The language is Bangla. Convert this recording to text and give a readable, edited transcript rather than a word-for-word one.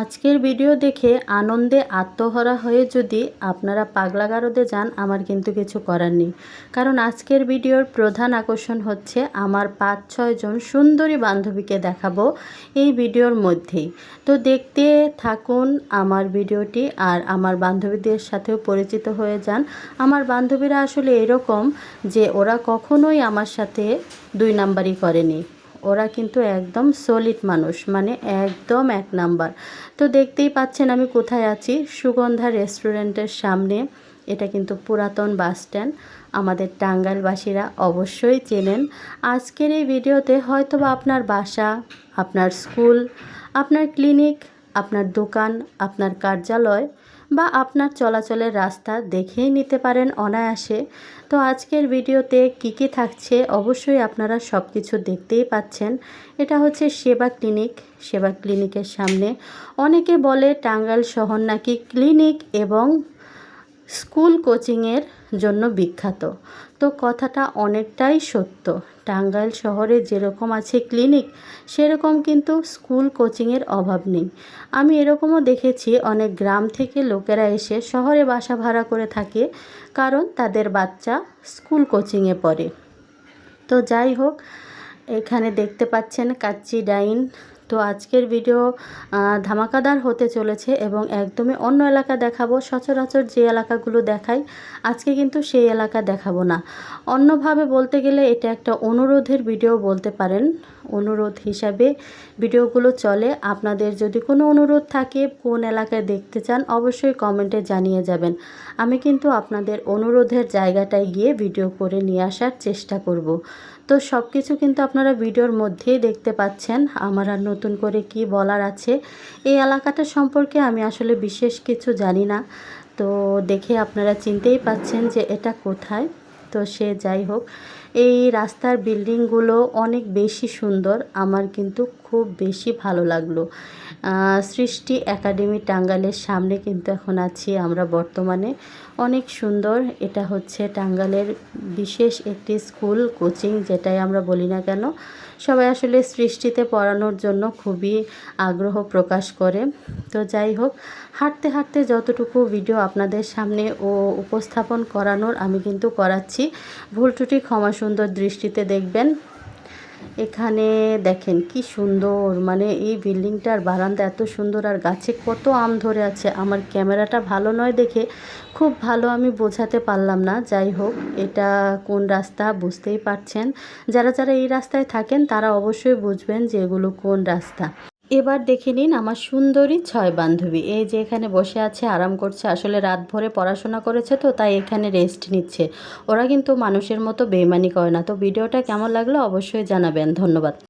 আজকের ভিডিও দেখে আনন্দে আত্মহারা হয়ে যদি আপনারা পাগলা গারদে যান, আমার কিন্তু কিছু করার নেই। কারণ আজকের ভিডিওর প্রধান আকর্ষণ হচ্ছে আমার ৫-৬ জন সুন্দরী বান্ধবীকে দেখাবো এই ভিডিওর মধ্যেই। তো দেখতে থাকুন আমার ভিডিওটি, আর আমার বান্ধবীদের সাথেও পরিচিত হয়ে যান। আমার বান্ধবীরা আসলে এরকম যে ওরা কখনোই আমার সাথে ২ নাম্বারই করেনি। ওরা কিন্তু একদম সলিড মানুষ, মানে একদম ১ নাম্বার। তো দেখতেই পাচ্ছেন আমি কোথায় আছি, সুগন্ধা রেস্টুরেন্টের সামনে। এটা কিন্তু পুরাতন বাস স্ট্যান্ড, আমাদের টাঙ্গাইলবাসীরা অবশ্যই চেনেন। আজকের এই ভিডিওতে হয়তোবা আপনার বাসা, আপনার স্কুল, আপনার ক্লিনিক, আপনার দোকান, আপনার কার্যালয় বা আপনার চলাচলের রাস্তা দেখেই নিতে পারেন অনায়াসে। তো আজকের ভিডিওতে কি থাকছে অবশ্যই আপনারা সব কিছু দেখতেই পাচ্ছেন। এটা হচ্ছে সেবা ক্লিনিক। সেবা ক্লিনিকের সামনে অনেকে বলে টাঙ্গাইল শহর নাকি ক্লিনিক এবং স্কুল কোচিংয়ের জন্য বিখ্যাত। তো কথাটা অনেকটাই সত্য। টাঙ্গাইল শহরে যেরকম আছে ক্লিনিক, সেরকম কিন্তু স্কুল কোচিংয়ের অভাব নেই। আমি এরকমও দেখেছি অনেক গ্রাম থেকে লোকেরা এসে শহরে বাসা ভাড়া করে থাকে, কারণ তাদের বাচ্চা স্কুল কোচিংয়ে পড়ে। তো যাই হোক, এখানে দেখতে পাচ্ছেন কাচ্চি ডাইন। তো আজকের ভিডিও ধামাকাদার হতে চলেছে এবং একদমই অন্য এলাকা দেখাবো। সচরাচর যে এলাকাগুলো দেখাই, আজকে কিন্তু সেই এলাকা দেখাবো না। অন্যভাবে বলতে গেলে এটা একটা অনুরোধের ভিডিও বলতে পারেন। অনুরোধ হিসাবে ভিডিওগুলো চলে। আপনাদের যদি কোনো অনুরোধ থাকে, কোন এলাকায় দেখতে চান, অবশ্যই কমেন্টে জানিয়ে যাবেন। আমি কিন্তু আপনাদের অনুরোধের জায়গাটায় গিয়ে ভিডিও করে নিয়ে আসার চেষ্টা করব। তো সব কিছু কিন্তু আপনারা ভিডিওর মধ্যেই দেখতে পাচ্ছেন। আমার আর নতুন করে কি বলার আছে। এই এলাকাটা সম্পর্কে আমি আসলে বিশেষ কিছু জানি না। তো দেখে আপনারা চিনতেই পাচ্ছেন যে এটা কোথায়। তো সে যাই হোক, এই রাস্তার বিল্ডিংগুলো অনেক বেশি সুন্দর, আমার কিন্তু খুব বেশি ভালো লাগলো। সৃষ্টি একাডেমি টাঙ্গাইলের সামনে কিন্তু এখন আছি আমরা বর্তমানে। অনেক সুন্দর। এটা হচ্ছে টাঙ্গাইলের বিশেষ একটি স্কুল কোচিং, যেটাই আমরা বলি না কেন, সবাই আসলে সৃষ্টিতে পড়ানোর জন্য খুবই আগ্রহ প্রকাশ করে। তো যাই হোক, হাঁটতে হাঁটতে যতটুকু ভিডিও আপনাদের সামনে উপস্থাপন করানোর আমি কিন্তু করাচ্ছি। ভুল ত্রুটি ক্ষমা সুন্দর দৃষ্টিতে দেখবেন। এখানে দেখেন কি সুন্দর, মানে এই বিল্ডিংটার বারান্দা এত সুন্দর, আর গাছে কত আম ধরে আছে। আমার ক্যামেরাটা ভালো নয় দেখে খুব ভালো আমি বোঝাতে পারলাম না। যাই হোক, এটা কোন রাস্তা বুঝতেই পারছেন। যারা যারা এই রাস্তায় থাকেন তারা অবশ্যই বুঝবেন যে এগুলো কোন রাস্তা। এবার দেখে নিন আমার সুন্দরী ৬ বান্ধবী। এই যে এখানে বসে আছে, আরাম করছে। আসলে রাত ভরে পড়াশোনা করেছে, তো তাই এখানে রেস্ট নিচ্ছে। ওরা কিন্তু মানুষের মতো বেইমানি করে না। তো ভিডিওটা কেমন লাগলো অবশ্যই জানাবেন। ধন্যবাদ।